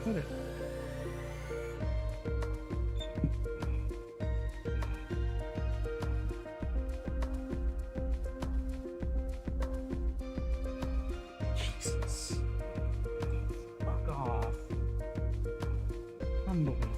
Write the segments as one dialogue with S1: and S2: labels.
S1: put it? Jesus. Fuck off. Unbelievable.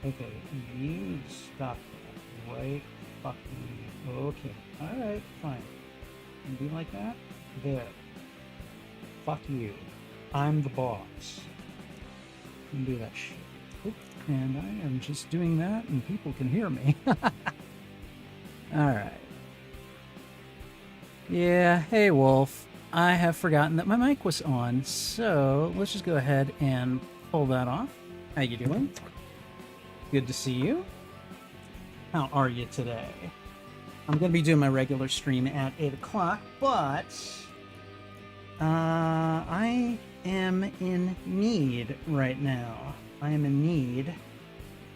S1: Okay, you stop that right fucking. Okay, alright, fine. And be like that? There. Fuck you. I'm the boss. You can do that shit. Oop, and I am just doing that and people can hear me. Alright. Yeah, hey Wolf. I have forgotten that my mic was on, so let's just go ahead and pull that off. How you doing? Good to see you. How are you today? I'm going to be doing my regular stream at 8 o'clock, but I am in need right now. I am in need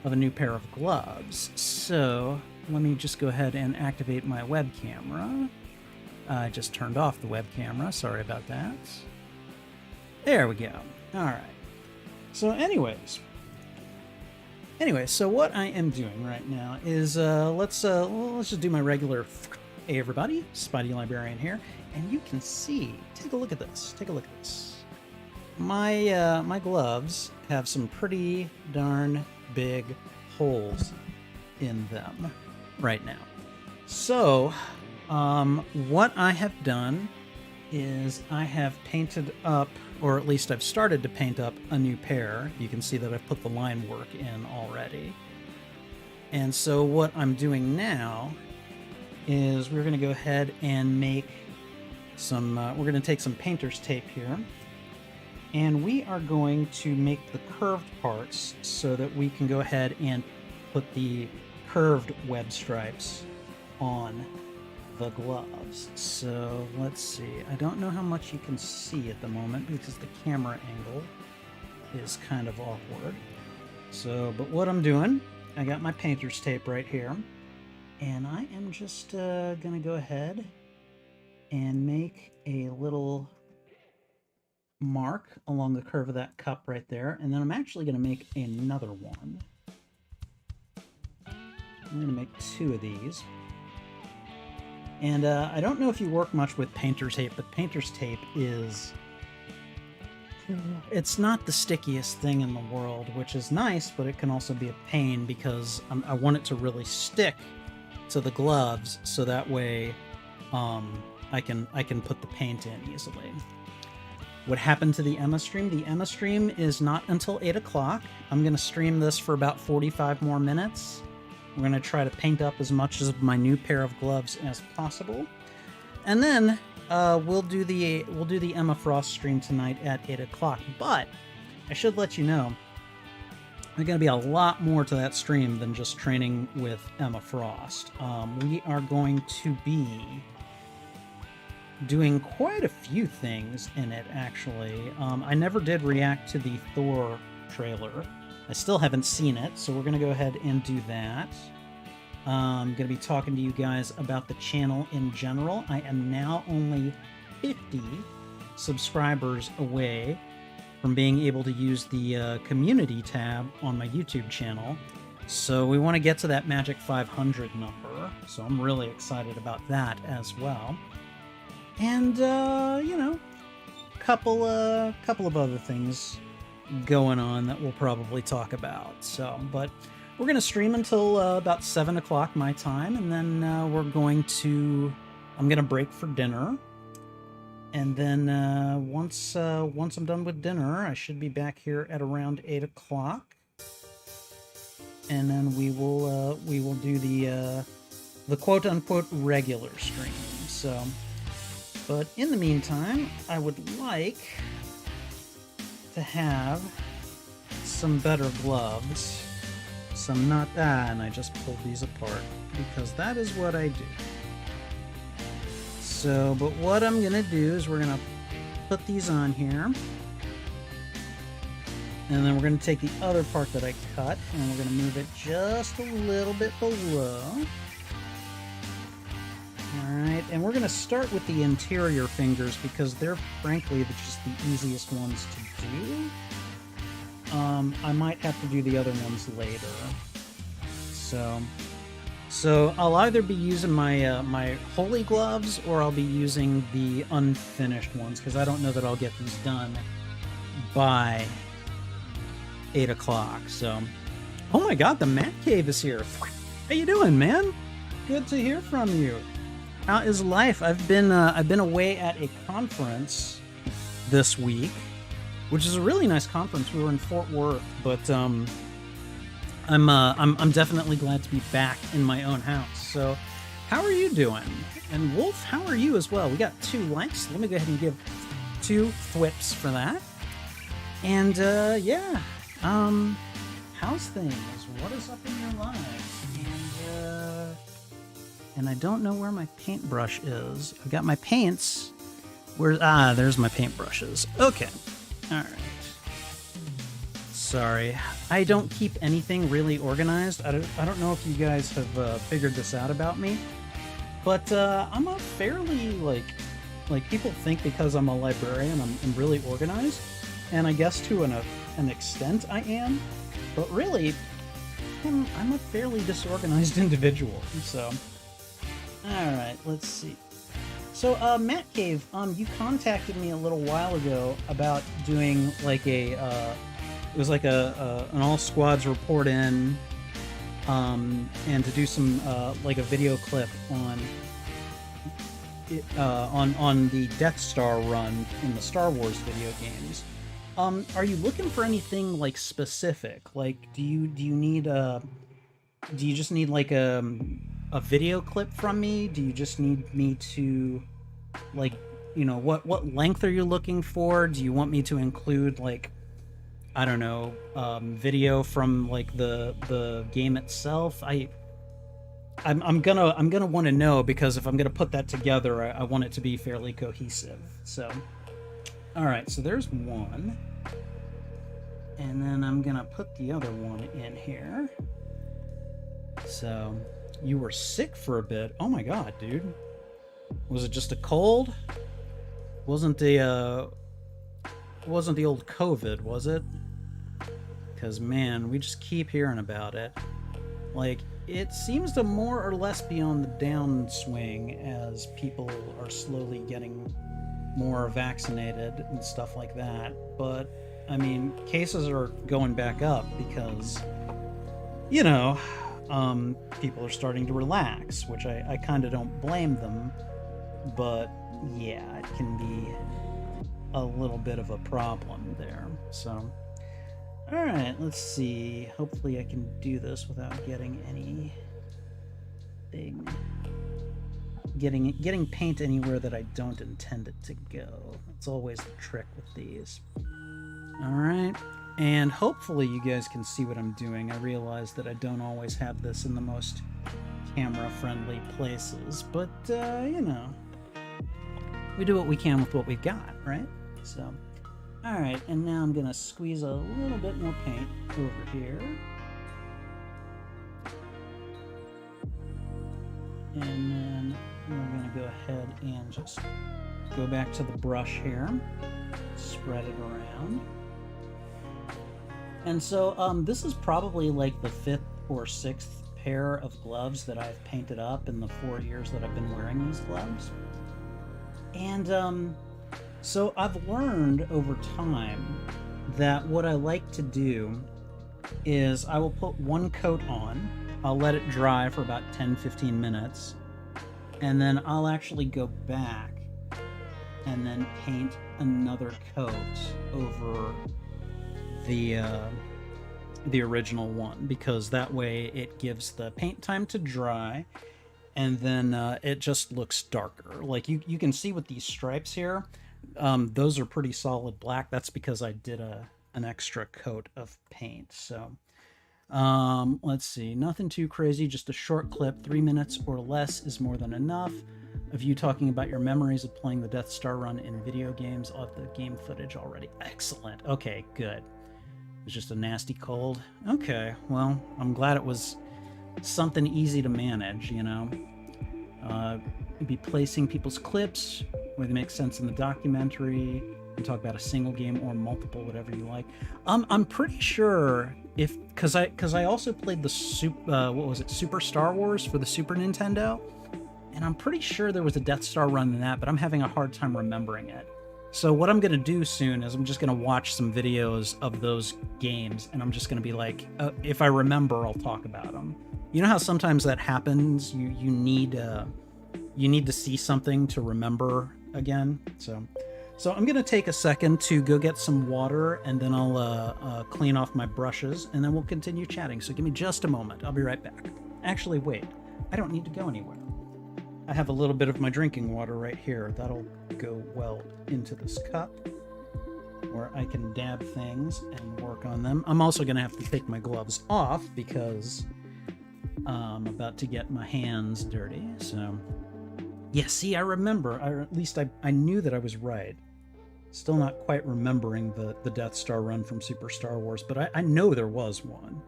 S1: of a new pair of gloves. So let me just go ahead and activate my web camera. I just turned off the web camera. Sorry about that. There we go. All right. So anyways, so what I am doing right now is let's just do my regular. Hey everybody, Spidey Librarian here, and you can see. Take a look at this. Take a look at this. My my gloves have some pretty darn big holes in them right now. So what I have done is I have painted up, or at least I've started to paint up a new pair. You can see that I've put the line work in already. And so what I'm doing now is we're going to go ahead and make some, we're going to take some painter's tape here, and we are going to make the curved parts so that we can go ahead and put the curved web stripes on the gloves. So let's see. I don't know how much you can see at the moment because the camera angle is kind of awkward. So, but what I'm doing, I got my painter's tape right here, and I am just gonna go ahead and make a little mark along the curve of that cup right there, and then I'm actually gonna make another one. I'm gonna make 2 of these. And I don't know if you work much with painter's tape, but painter's tape is... it's not the stickiest thing in the world, which is nice, but it can also be a pain because I want it to really stick to the gloves, so that way I can put the paint in easily. What happened to the Emma stream? The Emma stream is not until 8 o'clock. I'm going to stream this for about 45 more minutes. We're going to try to paint up as much of my new pair of gloves as possible. And then we'll do the Emma Frost stream tonight at 8 o'clock. But I should let you know, there's going to be a lot more to that stream than just training with Emma Frost. We are going to be doing quite a few things in it, actually. I never did react to the Thor trailer. I still haven't seen it, so we're going to go ahead and do that. I'm going to be talking to you guys about the channel in general. I am now only 50 subscribers away from being able to use the community tab on my YouTube channel. So we want to get to that magic 500 number. So I'm really excited about that as well. And, you know, couple of other things going on that we'll probably talk about. So, but we're going to stream until about 7 o'clock my time, and then I'm going to break for dinner. And then once I'm done with dinner, I should be back here at around 8 o'clock. And then we will do the quote-unquote regular stream. So But in the meantime, I would like to have some better gloves. Some not that, and I just pulled these apart because that is what I do. So, but what I'm gonna do is we're gonna put these on here, and then we're gonna take the other part that I cut, and we're gonna move it just a little bit below. Alright, and we're gonna start with the interior fingers because they're frankly just the easiest ones to do. I might have to do the other ones later. So I'll either be using my my holy gloves or I'll be using the unfinished ones because I don't know that I'll get these done by 8 o'clock. So, oh my God, the Matt Cave is here. How you doing, man? Good to hear from you. How is life? I've been away at a conference this week, which is a really nice conference. We were in Fort Worth, but I'm definitely glad to be back in my own house. So, how are you doing? And Wolf, how are you as well? We got 2 likes. Let me go ahead and give 2 thwips for that. And yeah, how's things? What is up in your life? And I don't know where my paintbrush is. I've got my paints. There's my paintbrushes. Okay. All right. Sorry. I don't keep anything really organized. I don't know if you guys have figured this out about me, but I'm a fairly, like people think because I'm a librarian, I'm really organized, and I guess to an extent I am, but really, I'm a fairly disorganized individual, so... Alright, let's see. So, Matt Cave, you contacted me a little while ago about doing, like, it was like an all squads report in, and to do some, like a video clip on the Death Star run in the Star Wars video games. Are you looking for anything, like, specific? Like, do you just need, like, a video clip from me? Do you just need me to, like, you know, what length are you looking for? Do you want me to include, like, I don't know, video from, like, the game itself? I'm gonna want to know, because if I'm gonna put that together, I want it to be fairly cohesive. So, all right, so there's one, and then I'm gonna put the other one in here. So, you were sick for a bit. Oh my God, dude. Was it just a cold? Wasn't the old COVID, was it? Because, man, we just keep hearing about it. Like, it seems to more or less be on the downswing as people are slowly getting more vaccinated and stuff like that. But, I mean, cases are going back up because, you know, people are starting to relax, which I kind of don't blame them. But, yeah, it can be a little bit of a problem there. So... Alright, let's see. Hopefully I can do this without getting anything... Getting paint anywhere that I don't intend it to go. That's always the trick with these. Alright, and hopefully you guys can see what I'm doing. I realize that I don't always have this in the most camera-friendly places, but, you know, we do what we can with what we've got, right? So... Alright, and now I'm going to squeeze a little bit more paint over here. And then we're going to go ahead and just go back to the brush here. Spread it around. And so this is probably like the 5th or 6th pair of gloves that I've painted up in the 4 years that I've been wearing these gloves. And so I've learned over time that what I like to do is I will put one coat on, I'll let it dry for about 10-15 minutes, and then I'll actually go back and then paint another coat over the original one, because that way it gives the paint time to dry, and then it just looks darker. Like you can see with these stripes here, those are pretty solid black. That's because I did an extra coat of paint. So let's see, nothing too crazy, just a short clip, 3 minutes or less is more than enough, of you talking about your memories of playing the Death Star run in video games. I'll have the game footage already. Excellent. Okay, good. It was just a nasty cold. Okay, well, I'm glad it was something easy to manage, you know. Be placing people's clips where they make sense in the documentary, and talk about a single game or multiple, whatever you like. I'm pretty sure because I also played the Super Star Wars for the Super Nintendo, and I'm pretty sure there was a Death Star run in that, but I'm having a hard time remembering it. So what I'm gonna do soon is I'm just gonna watch some videos of those games, and I'm just gonna be like, if I remember, I'll talk about them. You know how sometimes that happens? You need to see something to remember again. So I'm gonna take a second to go get some water, and then I'll clean off my brushes, and then we'll continue chatting. So give me just a moment. I'll be right back. Actually, wait. I don't need to go anywhere. I have a little bit of my drinking water right here. That'll go well into this cup, where I can dab things and work on them. I'm also gonna have to take my gloves off because I'm about to get my hands dirty. So yeah, see, I remember, or at least I knew that I was right. Still not quite remembering the Death Star run from Super Star Wars, but I know there was one.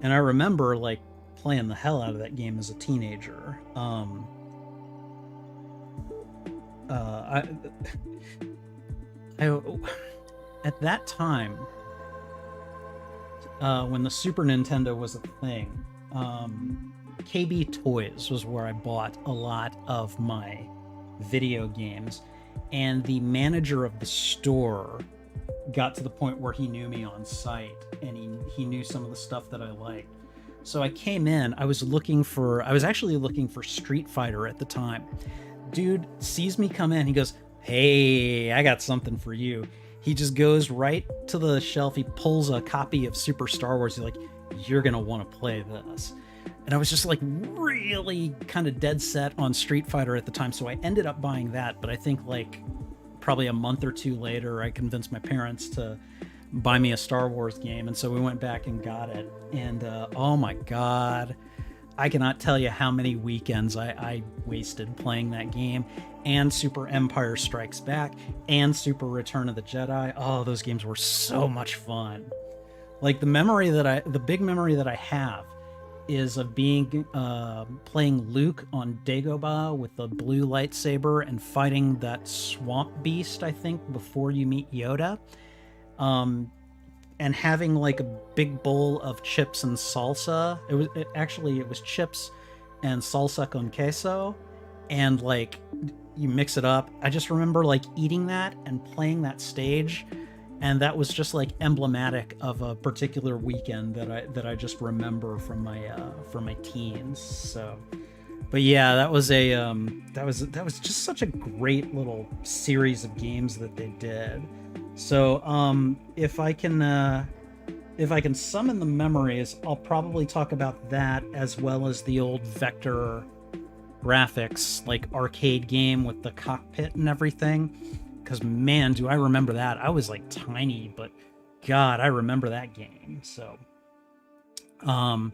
S1: And I remember, like, playing the hell out of that game as a teenager. At that time, when the Super Nintendo was a thing, KB Toys was where I bought a lot of my video games, and the manager of the store got to the point where he knew me on site, and he knew some of the stuff that I liked. So I came in, I was actually looking for Street Fighter at the time. Dude sees me come in, he goes, "Hey, I got something for you." He just goes right to the shelf, he pulls a copy of Super Star Wars, he's like, "You're gonna want to play this." And I was just like really kind of dead set on Street Fighter at the time, so I ended up buying that. But I think like probably a month or two later, I convinced my parents to buy me a Star Wars game, and so we went back and got it. And oh my god, I cannot tell you how many weekends I wasted playing that game, and Super Empire Strikes Back, and Super Return of the Jedi. Oh, those games were so much fun. Like the big memory that I have is of being playing Luke on Dagobah with the blue lightsaber and fighting that swamp beast, I think, before you meet Yoda, and having like a big bowl of chips and salsa. It was chips and salsa con queso, and like you mix it up. I just remember like eating that and playing that stage, and that was just like emblematic of a particular weekend that I just remember from my teens. So, but yeah, that was just such a great little series of games that they did. So if I can summon the memories, I'll probably talk about that, as well as the old vector graphics like arcade game with the cockpit and everything. Because, man, do I remember that. I was, like, tiny, but, God, I remember that game. So, and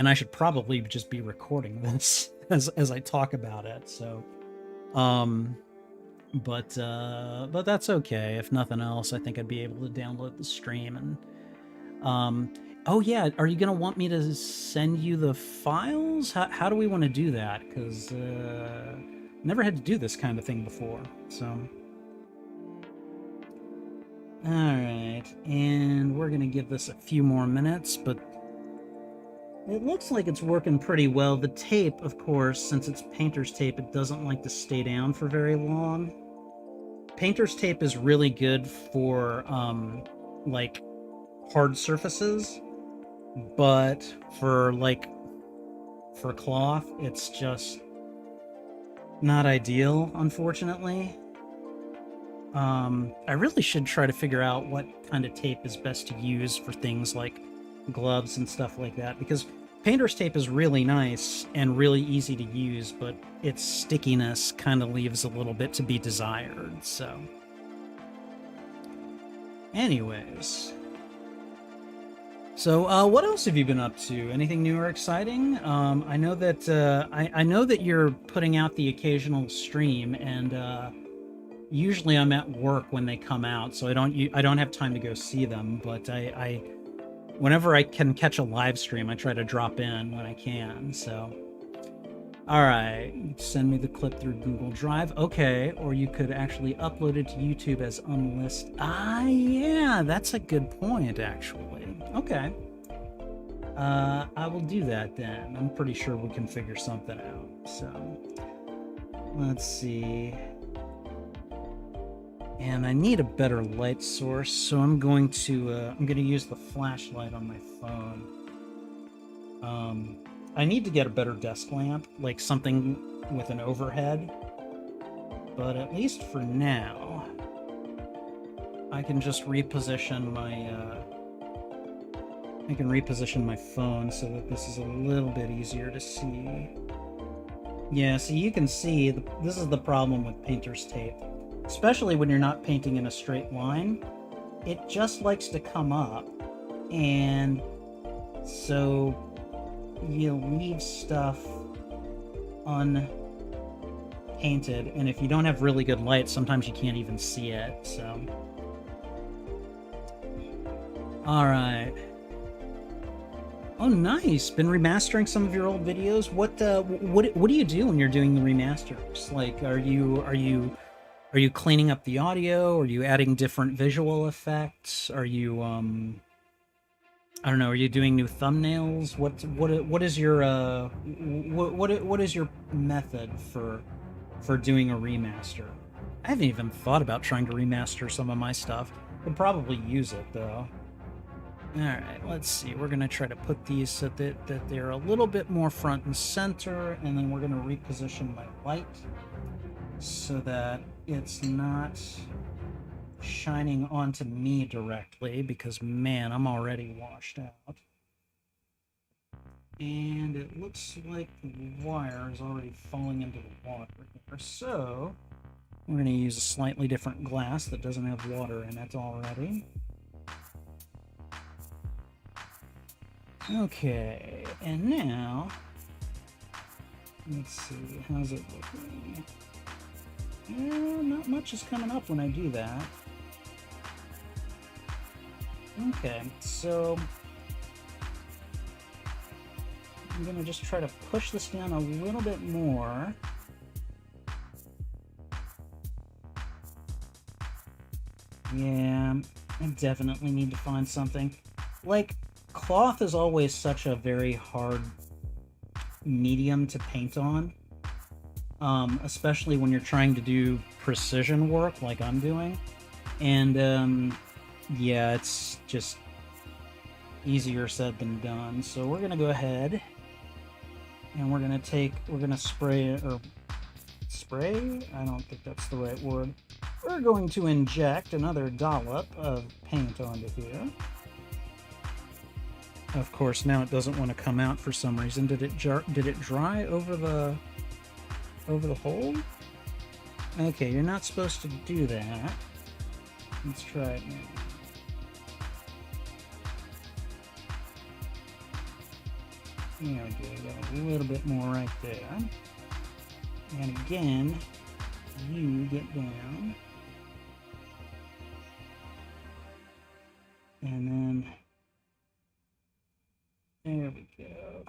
S1: I should probably just be recording this as I talk about it. So, but that's okay. If nothing else, I think I'd be able to download the stream. And, oh, yeah, are you going to want me to send you the files? How do we want to do that? Because, never had to do this kind of thing before, so... Alright, and we're gonna give this a few more minutes, but it looks like it's working pretty well. The tape, of course, since it's painter's tape, it doesn't like to stay down for very long. Painter's tape is really good for, like, hard surfaces, but for cloth, it's just not ideal, unfortunately. I really should try to figure out what kind of tape is best to use for things like gloves and stuff like that, because painter's tape is really nice and really easy to use, but its stickiness kind of leaves a little bit to be desired, so. Anyways. So, what else have you been up to? Anything new or exciting? I know that I know that you're putting out the occasional stream, and usually I'm at work when they come out, so I don't have time to go see them. But I whenever I can catch a live stream, I try to drop in when I can. So, all right, send me the clip through Google Drive. Okay, or you could actually upload it to YouTube as unlisted. Ah, yeah, that's a good point, actually. Okay. I will do that then. I'm pretty sure we can figure something out. So, let's see. And I need a better light source, so I'm going to use the flashlight on my phone. I need to get a better desk lamp, like something with an overhead. But at least for now, I can just reposition my phone so that this is a little bit easier to see. Yeah, so you can see this is the problem with painter's tape. Especially when you're not painting in a straight line, it just likes to come up, and so you leave stuff unpainted, and if you don't have really good light, sometimes you can't even see it, so. Alright. Oh, nice! Been remastering some of your old videos? What do you do when you're doing the remasters? Like, are you cleaning up the audio? Are you adding different visual effects? Are you, I don't know, are you doing new thumbnails? What is your, what is your method for doing a remaster? I haven't even thought about trying to remaster some of my stuff. Could probably use it, though. Alright, let's see. We're going to try to put these so that they're a little bit more front and center, and then we're going to reposition my light so that it's not shining onto me directly, because, man, I'm already washed out. And it looks like the wire is already falling into the water here, so we're going to use a slightly different glass that doesn't have water in it already. Okay, and now, let's see, how's it looking? Not much is coming up when I do that. Okay, so I'm going to just try to push this down a little bit more. Yeah, I definitely need to find something. Like, cloth is always such a very hard medium to paint on. Especially when you're trying to do precision work like I'm doing. And, yeah, it's just easier said than done. So we're going to go ahead and we're going to spray it, or spray? I don't think that's the right word. We're going to inject another dollop of paint onto here. Of course, now it doesn't want to come out for some reason. Did it dry over the hole? Okay, you're not supposed to do that. Let's try it now. There we go. Got a little bit more right there. And again, you get down. And then there we go.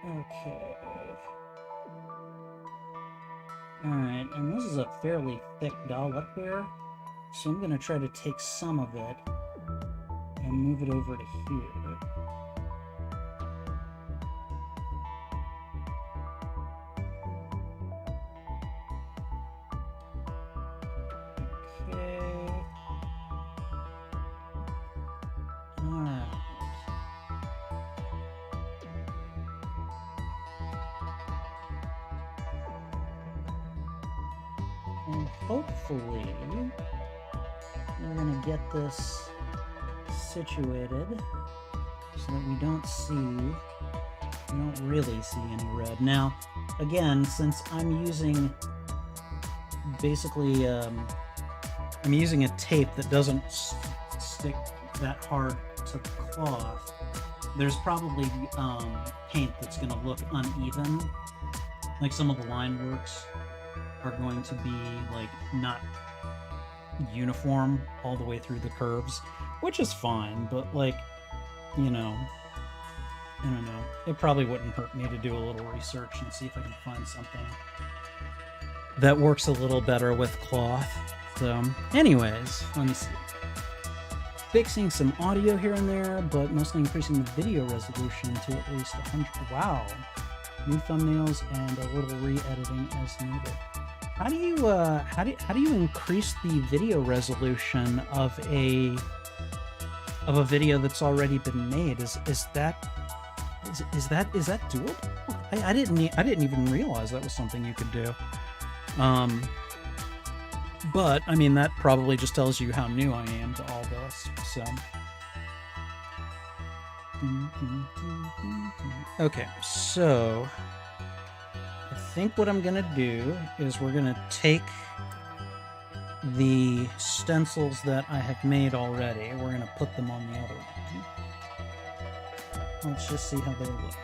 S1: Okay. Alright, and this is a fairly thick dollop here, so I'm going to try to take some of it and move it over to here. Okay. Alright. And hopefully we're going to get this situated so that we don't really see any red. Now, again, since I'm using basically, I'm using a tape that doesn't stick that hard to the cloth, there's probably paint that's going to look uneven. Like some of the line works are going to be like not uniform all the way through the curves, which is fine, but like, you know, I don't know. It probably wouldn't hurt me to do a little research and see if I can find something that works a little better with cloth. So, anyways, let me see. Fixing some audio here and there, but mostly increasing the video resolution to at least 100. Wow. New thumbnails and a little re-editing as needed. How do you increase the video resolution of a video that's already been made? Is that doable? I didn't even realize that was something you could do. But I mean, that probably just tells you how new I am to all this. So okay, so I think what I'm gonna do is we're gonna take the stencils that I have made already. We're gonna put them on the other one. Let's just see how they look.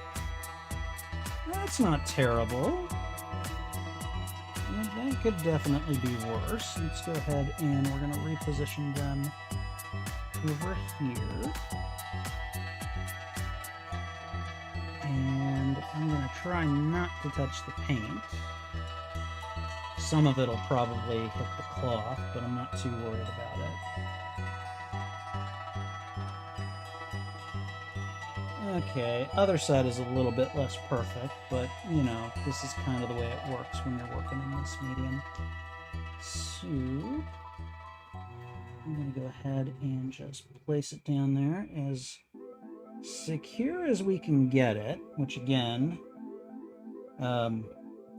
S1: That's not terrible. That could definitely be worse. Let's go ahead and we're gonna reposition them over here. And I'm going to try not to touch the paint. Some of it will probably hit the cloth, but I'm not too worried about it. Okay, other side is a little bit less perfect, but, you know, this is kind of the way it works when you're working in this medium. So, I'm going to go ahead and just place it down there as secure as we can get it, which again,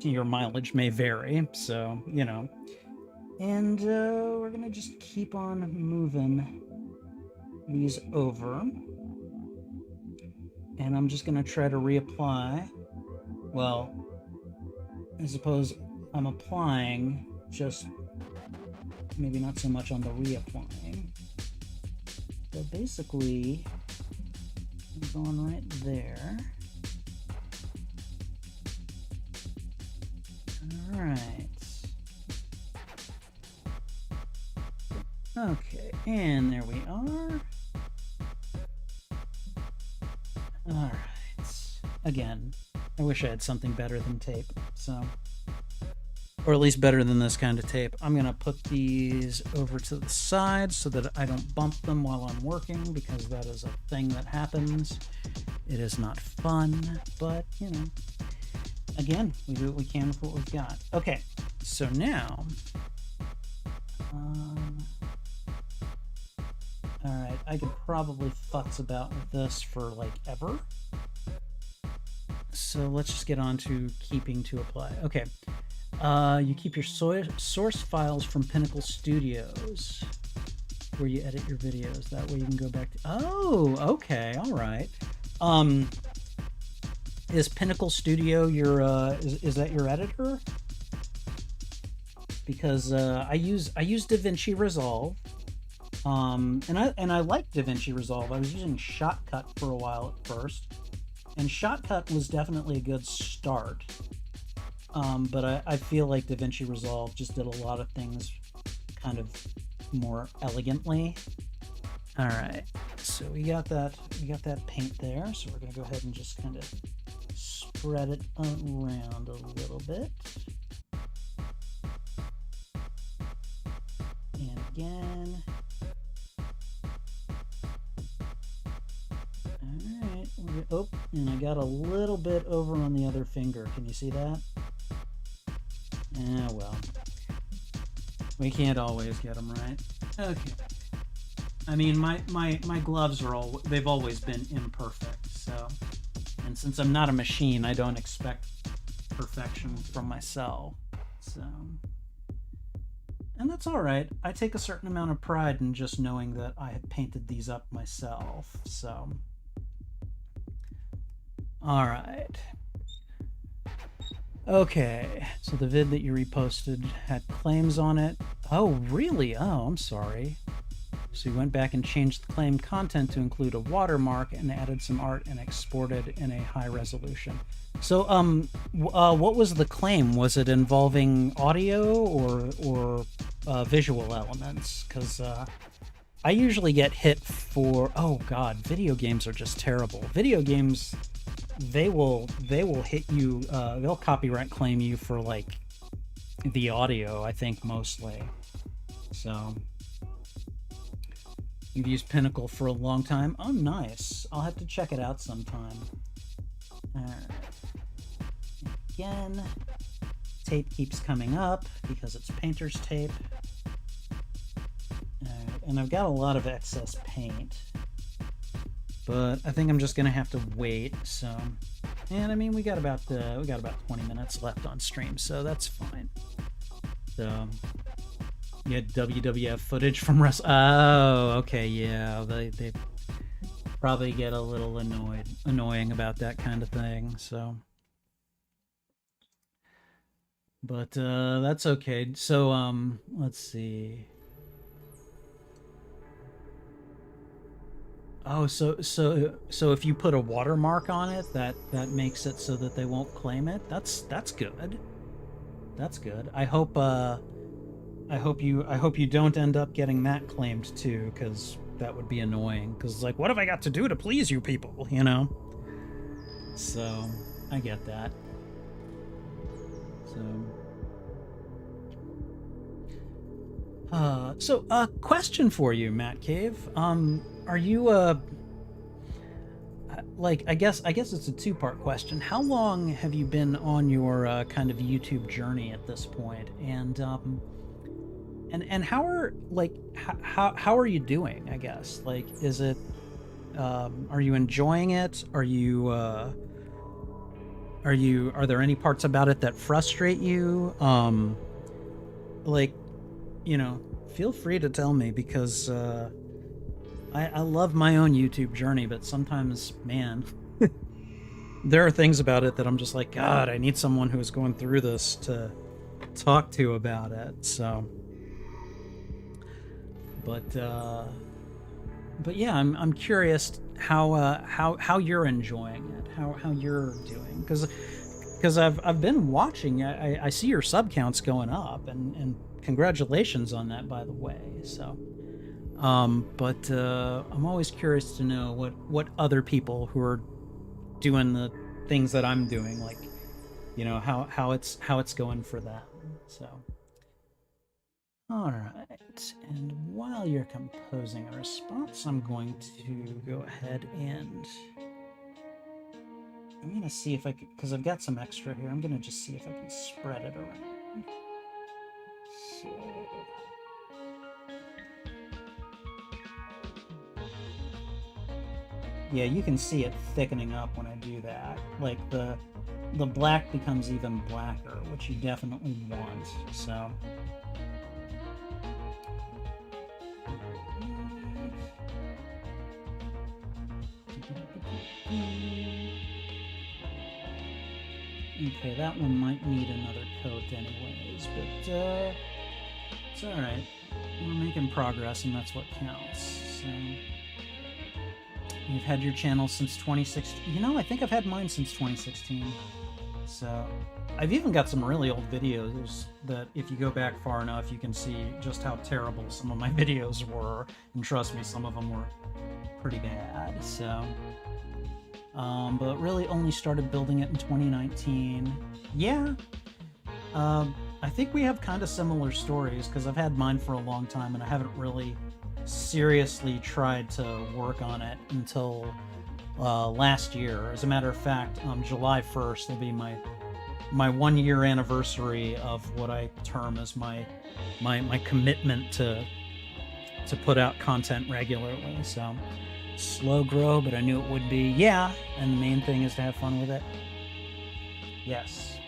S1: your mileage may vary, so, you know. And we're gonna just keep on moving these over. And I'm just gonna try to reapply. Well, I suppose I'm applying, just maybe not so much on the reapplying. But basically, going right there. All right. Okay, and there we are. All right. Again, I wish I had something better than tape, so, or at least better than this kind of tape. I'm gonna put these over to the side so that I don't bump them while I'm working, because that is a thing that happens. It is not fun, but, you know, again, we do what we can with what we've got. Okay, so now, all right, I could probably futz about with this for like ever. So let's just get on to keeping to apply. Okay. You keep your source files from Pinnacle Studios, where you edit your videos. That way you can go back to... Oh, okay, all right. Is Pinnacle Studio your... is that your editor? Because I use DaVinci Resolve, and I like DaVinci Resolve. I was using Shotcut for a while at first, and Shotcut was definitely a good start. But I feel like DaVinci Resolve just did a lot of things kind of more elegantly. All right, so we got that paint there. So we're gonna go ahead and just kind of spread it around a little bit. And again. All right. Oh, and I got a little bit over on the other finger. Can you see that? Ah, well, we can't always get them right. Okay. I mean, my gloves are they've always been imperfect, so, and since I'm not a machine, I don't expect perfection from myself, so. And that's all right. I take a certain amount of pride in just knowing that I had painted these up myself, so. All right. Okay, so the vid that you reposted had claims on it. Oh, really? Oh, I'm sorry. So you went back and changed the claim content to include a watermark and added some art and exported in a high resolution. So, what was the claim? Was it involving audio or visual elements? Because I usually get hit for, oh god, video games are just terrible. Video games, they will hit you. They'll copyright claim you for like the audio, I think mostly. So. You've used Pinnacle for a long time. Oh, nice. I'll have to check it out sometime. Alright. Again, tape keeps coming up because it's painter's tape. Alright, and I've got a lot of excess paint. But I think I'm just gonna have to wait, so... And I mean, we got about 20 minutes left on stream, so that's fine. So... You had WWF footage from Oh, okay, yeah. They probably get a little annoying about that kind of thing, so. But that's okay. So let's see. Oh, so if you put a watermark on it, that makes it so that they won't claim it. That's good. That's good. I hope you don't end up getting that claimed too, because that would be annoying. Because like, what have I got to do to please you people? You know. So I get that. So question for you, Matt Cave. Are you like, I guess it's a two-part question. How long have you been on your kind of YouTube journey at this point? And how are how are you doing, I guess? Like, is it are you enjoying it? Are there any parts about it that frustrate you? Like, you know, feel free to tell me, because I love my own YouTube journey, but sometimes, man, there are things about it that I'm just like, God, I need someone who's going through this to talk to about it. So but yeah, I'm curious how you're enjoying it, how you're doing, because I've been watching. I see your sub counts going up, and congratulations on that, by the way. So, but I'm always curious to know what other people who are doing the things that I'm doing, like, you know, how it's going for them. So. All right, and while you're composing a response, I'm going to go ahead and I'm going to see if I can, because I've got some extra here, I'm going to just see if I can spread it around. So... Yeah, you can see it thickening up when I do that. Like, the black becomes even blacker, which you definitely want, so... Okay, that one might need another coat anyways, but it's alright. We're making progress, and that's what counts. So, you've had your channel since 2016. You know, I think I've had mine since 2016. So, I've even got some really old videos that, if you go back far enough, you can see just how terrible some of my videos were. And trust me, some of them were pretty bad, so... but really only started building it in 2019. Yeah, I think we have kind of similar stories, because I've had mine for a long time, and I haven't really seriously tried to work on it until last year. As a matter of fact, July 1st will be my 1-year anniversary of what I term as my commitment to put out content regularly. So slow grow, but I knew it would be. Yeah, and the main thing is to have fun with it. Yes.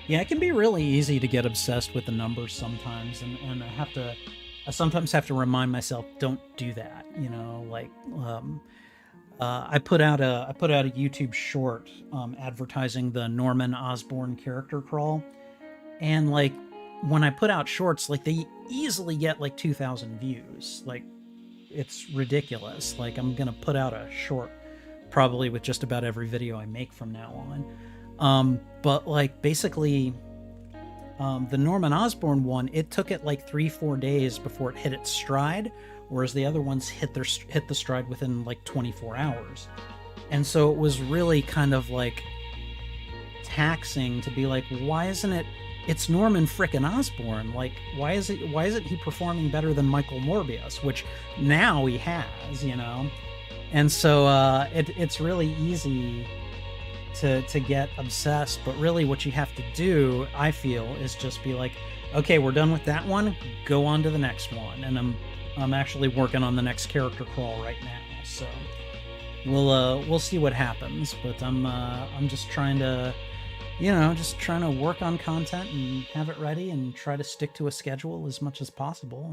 S1: Yeah, it can be really easy to get obsessed with the numbers sometimes, and I sometimes have to remind myself, don't do that. You know, like I put out a YouTube short advertising the Norman Osborn character crawl, and like when I put out shorts, like they easily get like 2,000 views. Like it's ridiculous. Like I'm gonna put out a short probably with just about every video I make from now on. But like basically, the Norman Osborn one, it took it like 3-4 days before it hit its stride, whereas the other ones hit the stride within like 24 hours. And so it was really kind of like taxing to be like, why isn't it? It's Norman frickin' Osborn. Like, why isn't he performing better than Michael Morbius? Which now he has, you know. And so it's really easy to get obsessed, but really what you have to do, I feel, is just be like, okay, we're done with that one, go on to the next one. And I'm actually working on the next character crawl right now, so we'll see what happens. But I'm just trying to, you know, just trying to work on content and have it ready and try to stick to a schedule as much as possible,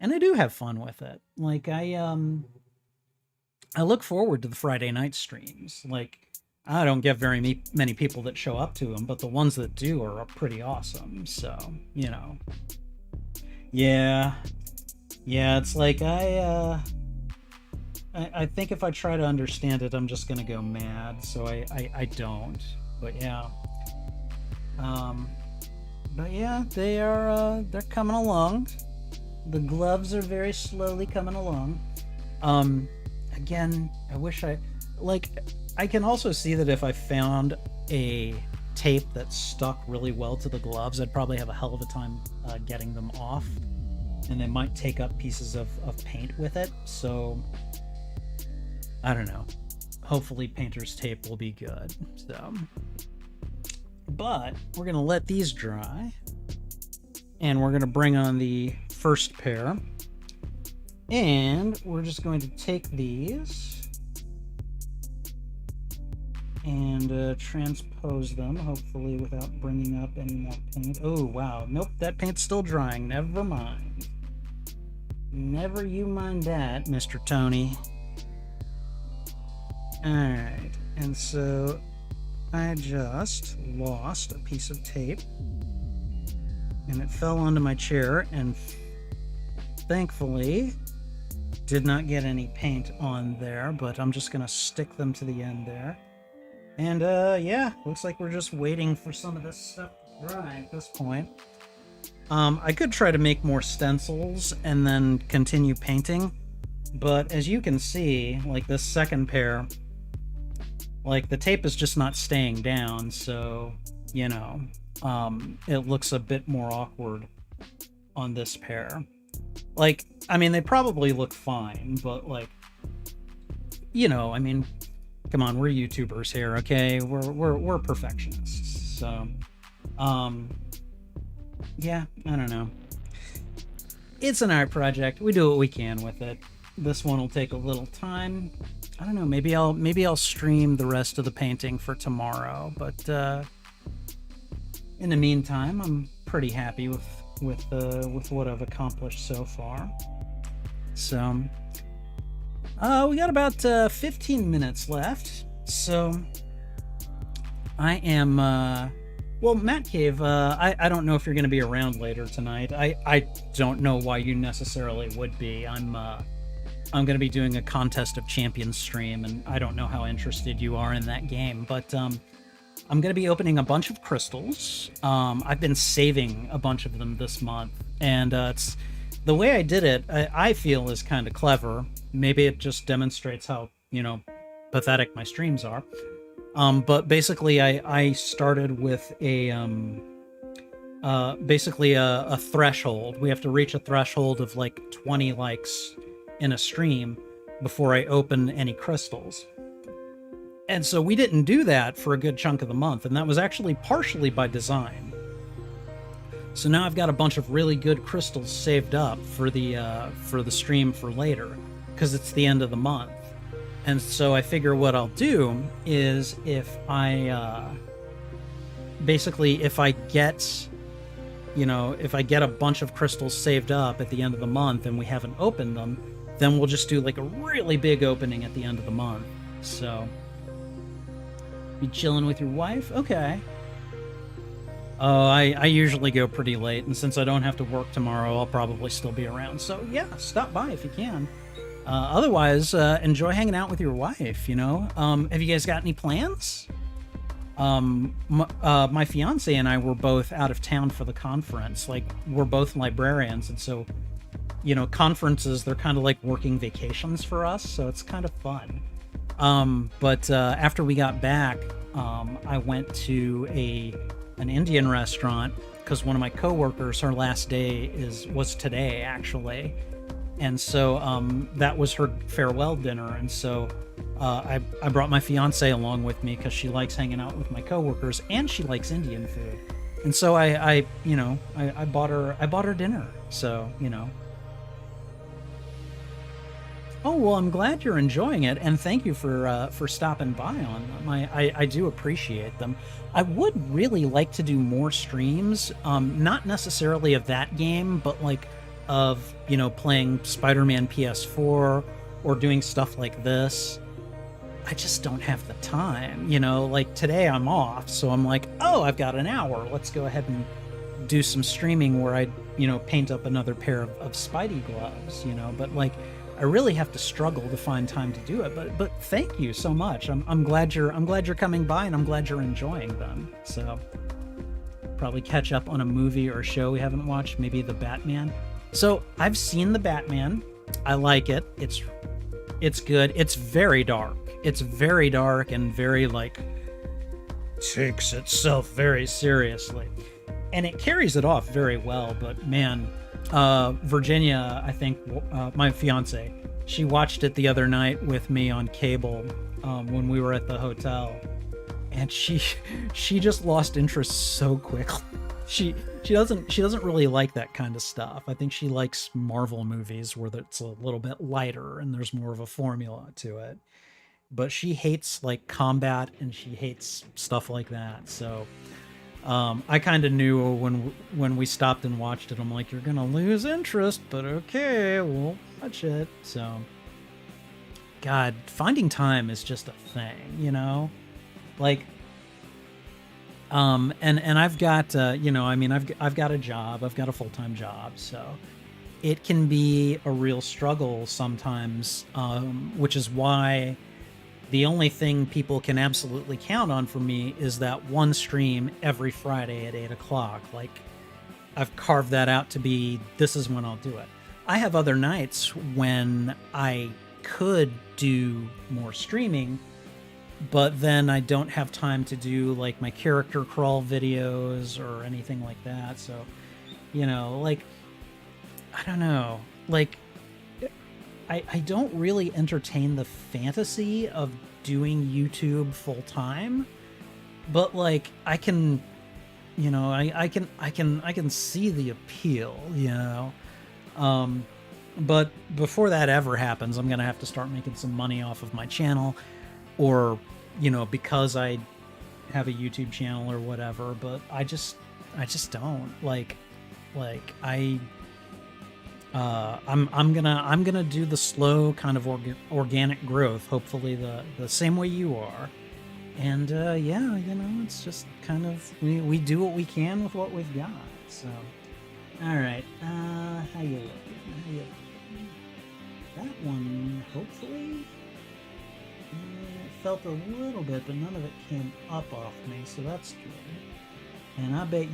S1: and I do have fun with it. Like I look forward to the Friday night streams. Like, I don't get very many people that show up to them, but the ones that do are pretty awesome. So, you know, yeah, it's like I think if I try to understand it, I'm just gonna go mad. So I don't. But yeah, they're coming along. The gloves are very slowly coming along. Again, I wish I can also see that if I found a tape that stuck really well to the gloves, I'd probably have a hell of a time getting them off, and they might take up pieces of paint with it. So I don't know. Hopefully painter's tape will be good. So, but we're gonna let these dry, and we're gonna bring on the first pair, and we're just going to take these and transpose them, hopefully without bringing up any more paint. Oh, wow. Nope, that paint's still drying. Never mind. Never you mind that, Mr. Tony. Alright, and so I just lost a piece of tape, and it fell onto my chair, and thankfully did not get any paint on there, but I'm just going to stick them to the end there. And yeah, looks like we're just waiting for some of this stuff to dry at this point. I could try to make more stencils and then continue painting, but as you can see, like this second pair, like the tape is just not staying down, so, you know, it looks a bit more awkward on this pair. Like, I mean, they probably look fine, but like, you know, I mean, come on, we're YouTubers here, okay? We're perfectionists. So, yeah, I don't know. It's an art project. We do what we can with it. This one will take a little time. I don't know. Maybe I'll stream the rest of the painting for tomorrow. But in the meantime, I'm pretty happy with what I've accomplished so far. So. We got about 15 minutes left, so I am, well, Matt Cave, I don't know if you're going to be around later tonight. I don't know why you necessarily would be. I'm going to be doing a Contest of Champions stream, and I don't know how interested you are in that game, but I'm going to be opening a bunch of crystals. I've been saving a bunch of them this month, and it's the way I did it, I feel is kind of clever. Maybe it just demonstrates how, you know, pathetic my streams are. But basically, I started with basically a threshold. We have to reach a threshold of like 20 likes in a stream before I open any crystals. And so we didn't do that for a good chunk of the month, and that was actually partially by design. So now I've got a bunch of really good crystals saved up for the stream for later, because it's the end of the month. And so I figure what I'll do is if I basically, if I get, if I get a bunch of crystals saved up at the end of the month and we haven't opened them, then we'll just do like a really big opening at the end of the month. So, be chilling with your wife? Okay. Oh, I usually go pretty late, and since I don't have to work tomorrow, I'll probably still be around. So yeah, stop by if you can. Otherwise, enjoy hanging out with your wife, Have you guys got any plans? My fiance and I were both out of town for the conference. Like, we're both librarians, and so, conferences, they're kind of like working vacations for us, so it's kind of fun. But after we got back, I went to an Indian restaurant because one of my coworkers, her last day was today, actually. And so that was her farewell dinner. And so I brought my fiance along with me because she likes hanging out with my coworkers and she likes Indian food. And so I bought her dinner. So, Oh, well, I'm glad you're enjoying it, and thank you for stopping by on them. I do appreciate them. I would really like to do more streams, not necessarily of that game, but like of, playing Spider-Man PS4 or doing stuff like this. I just don't have the time, like today I'm off, so I'm like, oh, I've got an hour. Let's go ahead and do some streaming where I, paint up another pair of Spidey gloves, but like, I really have to struggle to find time to do it, but thank you so much. I'm glad you're coming by, and I'm glad you're enjoying them. So probably catch up on a movie or a show we haven't watched, maybe The Batman. So I've seen The Batman. I like it. It's good. It's very dark. It's very dark and very like takes itself very seriously, and it carries it off very well. But man. Virginia, I think, my fiance, she watched it the other night with me on cable when we were at the hotel, and she just lost interest so quickly. She doesn't really like that kind of stuff. I think she likes Marvel movies where it's a little bit lighter and there's more of a formula to it. But she hates like combat and she hates stuff like that. So I kind of knew when we stopped and watched it, I'm like, you're gonna lose interest, but okay, we'll watch it. So, God, finding time is just a thing, like, and I've got, I've got a job, I've got a full-time job, so it can be a real struggle sometimes, which is why the only thing people can absolutely count on for me is that one stream every Friday at 8 o'clock. Like, I've carved that out to be, this is when I'll do it. I have other nights when I could do more streaming, but then I don't have time to do, like, my character crawl videos or anything like that. So, like, I don't know. Like, I don't really entertain the fantasy of doing YouTube full time, but like I can, I can see the appeal, but before that ever happens, I'm gonna have to start making some money off of my channel, or because I have a YouTube channel or whatever. But I just don't like I'm gonna do the slow kind of organic growth, hopefully the same way you are, and yeah, it's just kind of we do what we can with what we've got. So, all right, how you looking? That one hopefully felt a little bit, but none of it came up off me, so that's good. And I bet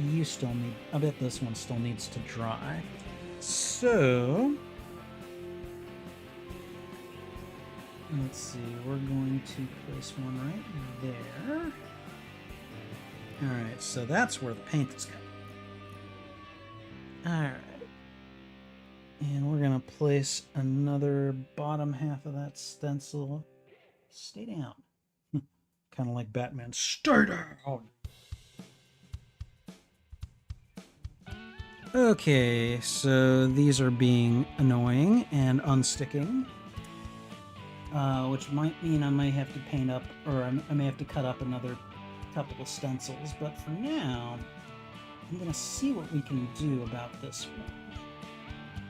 S1: this one still needs to dry. So, let's see, we're going to place one right there. Alright, so that's where the paint is coming. Alright. And we're going to place another bottom half of that stencil. Stay down. Kind of like Batman. Stay down! Okay, so these are being annoying and unsticking, which might mean I may have to paint up, or I may have to cut couple of stencils, but for now, I'm going to see what we can do about this one.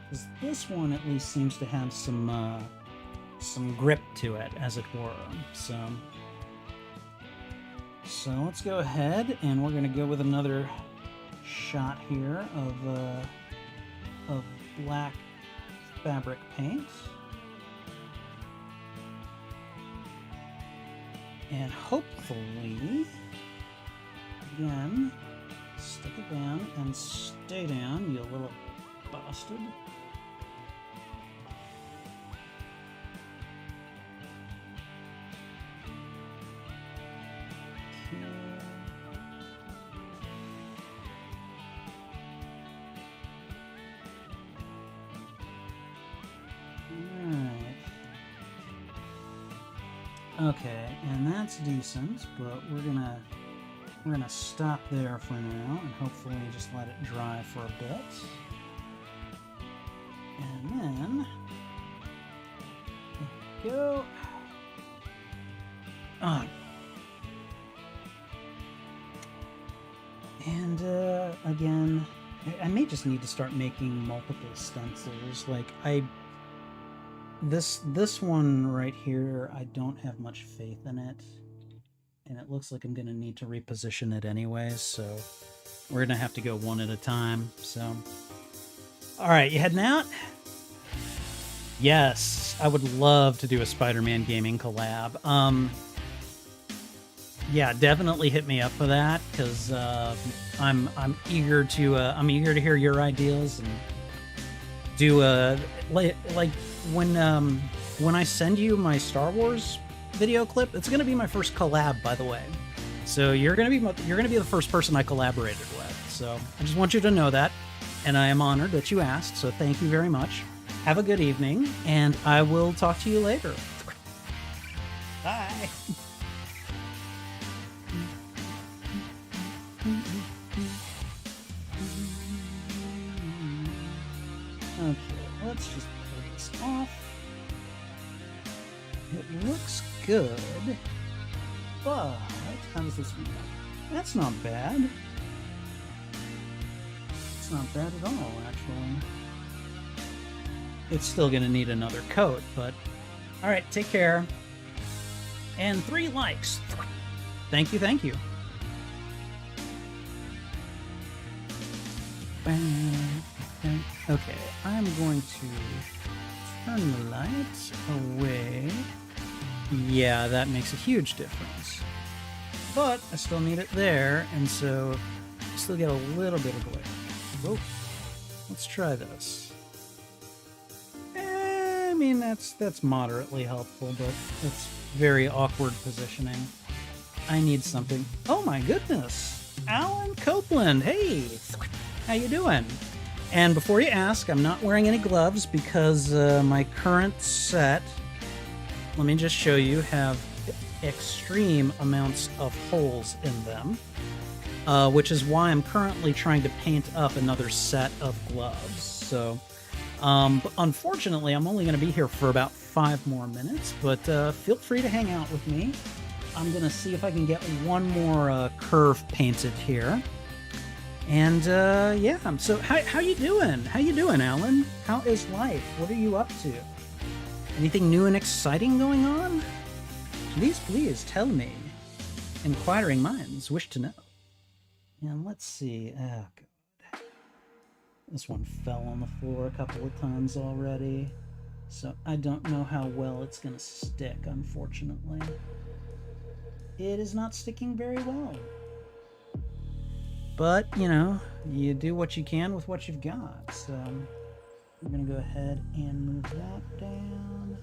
S1: Because this one at least seems to have some grip to it, as it were. So let's go ahead, and we're going to go with another shot here of black fabric paint. And hopefully, again, stick it down and stay down, you little bastard. Okay, and that's decent, but we're gonna stop there for now and hopefully just let it dry for a bit. And then go. On. And again, I may just need to start making multiple stencils. Like this one right here, I don't have much faith in it, and it looks like I'm gonna need to reposition it anyways, so we're gonna have to go one at a time. So all right, you heading out? Yes, I would love to do a Spider-Man gaming collab. Yeah, definitely hit me up for that, because I'm eager to hear your ideas and do like when I send you my Star Wars video clip, it's gonna be my first collab, by the way. So you're gonna be the first person I collaborated with. So I just want you to know that, and I am honored that you asked. So thank you very much. Have a good evening, and I will talk to you later. Bye. Okay, let's just pull this off. It looks good, but how does this look? That's not bad. It's not bad at all, actually. It's still going to need another coat, but all right, take care. And 3 likes. Thank you, thank you. Okay, I'm going to turn the lights away. Yeah, that makes a huge difference. But I still need it there, and so I still get a little bit of glare. Whoa. Let's try this. I mean, that's moderately helpful, but it's very awkward positioning. I need something. Oh my goodness! Alan Copeland, hey! How you doing? And before you ask, I'm not wearing any gloves because my current set, let me just show you, have extreme amounts of holes in them, which is why I'm currently trying to paint up another set of gloves. So, unfortunately, I'm only going to be here for about 5 more minutes, but feel free to hang out with me. I'm going to see if I can get one more curve painted here. And, yeah, so how you doing? How you doing, Alan? How is life? What are you up to? Anything new and exciting going on? Please tell me. Inquiring minds wish to know. And let's see. Oh, God. This one fell on the floor a couple of times already. So I don't know how well it's going to stick, unfortunately. It is not sticking very well. But, you know, you do what you can with what you've got. So I'm going to go ahead and move that down.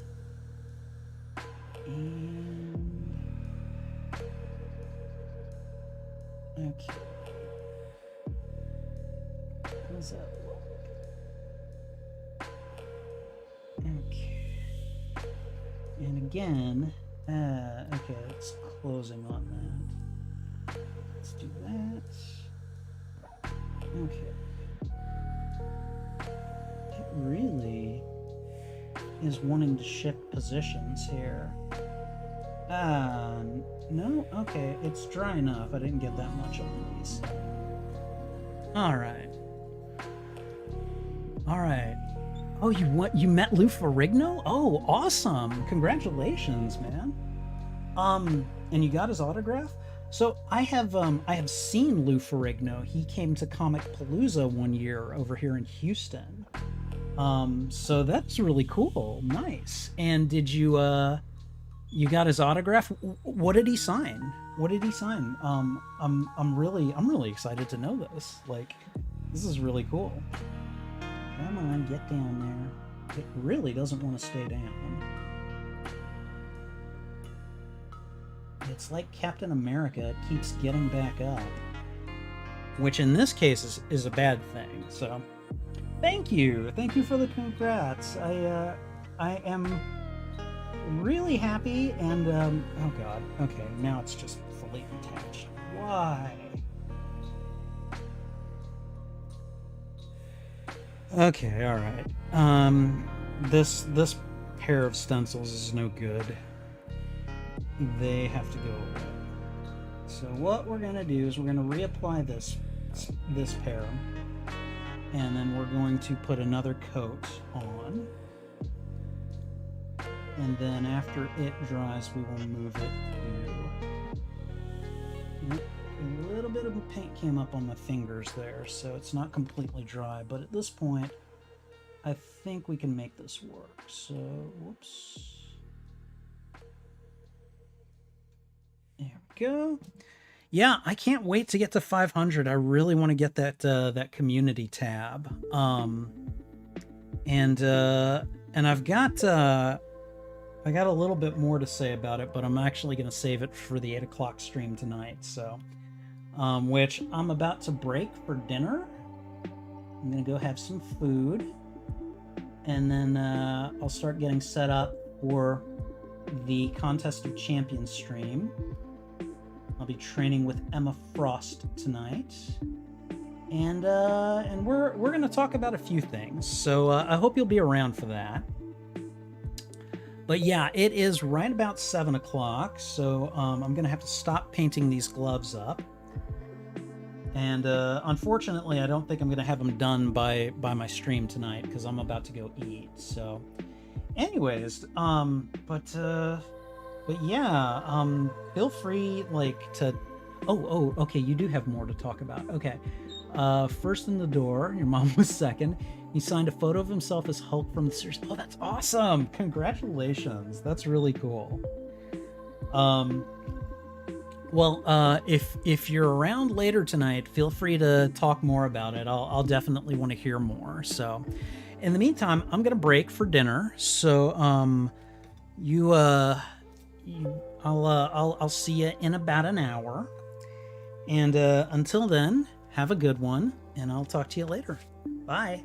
S1: And... okay. How does that look? Okay. And again, okay, it's closing on that. Let's do that. Okay. It really is wanting to shift positions here. No? Okay, it's dry enough. I didn't get that much on these. Alright. Alright. Oh, you met Lou Ferrigno? Oh, awesome. Congratulations, man. And you got his autograph? So I have seen Lou Ferrigno. He came to Comic Palooza one year over here in Houston. So that's really cool. Nice. And did you you got his autograph? What did he sign? What did he sign? I'm really excited to know this. Like, this is really cool. Come on, get down there. It really doesn't want to stay down. It's like Captain America, it keeps getting back up. Which in this case is a bad thing, so... Thank you! Thank you for the congrats. I am really happy, and, oh god. Okay, now it's just fully attached. Why? Okay, alright. This pair of stencils is no good. They have to go away. So what we're gonna do is we're gonna reapply this pair, and then we're going to put another coat on, and then after it dries we will move it through. A little bit of paint came up on my fingers there, so it's not completely dry, but at this point I think we can make this work. So whoops, there we go. Yeah, I can't wait to get to 500. I really want to get that that community tab. And I've got I got a little bit more to say about it, but I'm actually going to save it for the 8 o'clock stream tonight. So, which I'm about to break for dinner. I'm going to go have some food, and then I'll start getting set up for the Contest of Champions stream. I'll be training with Emma Frost tonight, and we're going to talk about a few things. So I hope you'll be around for that. But yeah, it is right about 7 o'clock, so I'm going to have to stop painting these gloves up. And unfortunately, I don't think I'm going to have them done by my stream tonight, because I'm about to go eat. So, anyways, but yeah, feel free, like, to... Oh, okay, you do have more to talk about. Okay. First in the door, your mom was second. He signed a photo of himself as Hulk from the series. Oh, that's awesome! Congratulations. That's really cool. Well, if you're around later tonight, feel free to talk more about it. I'll definitely want to hear more. So, in the meantime, I'm gonna break for dinner. So, I'll see you in about an hour. And until then, have a good one, and I'll talk to you later. Bye.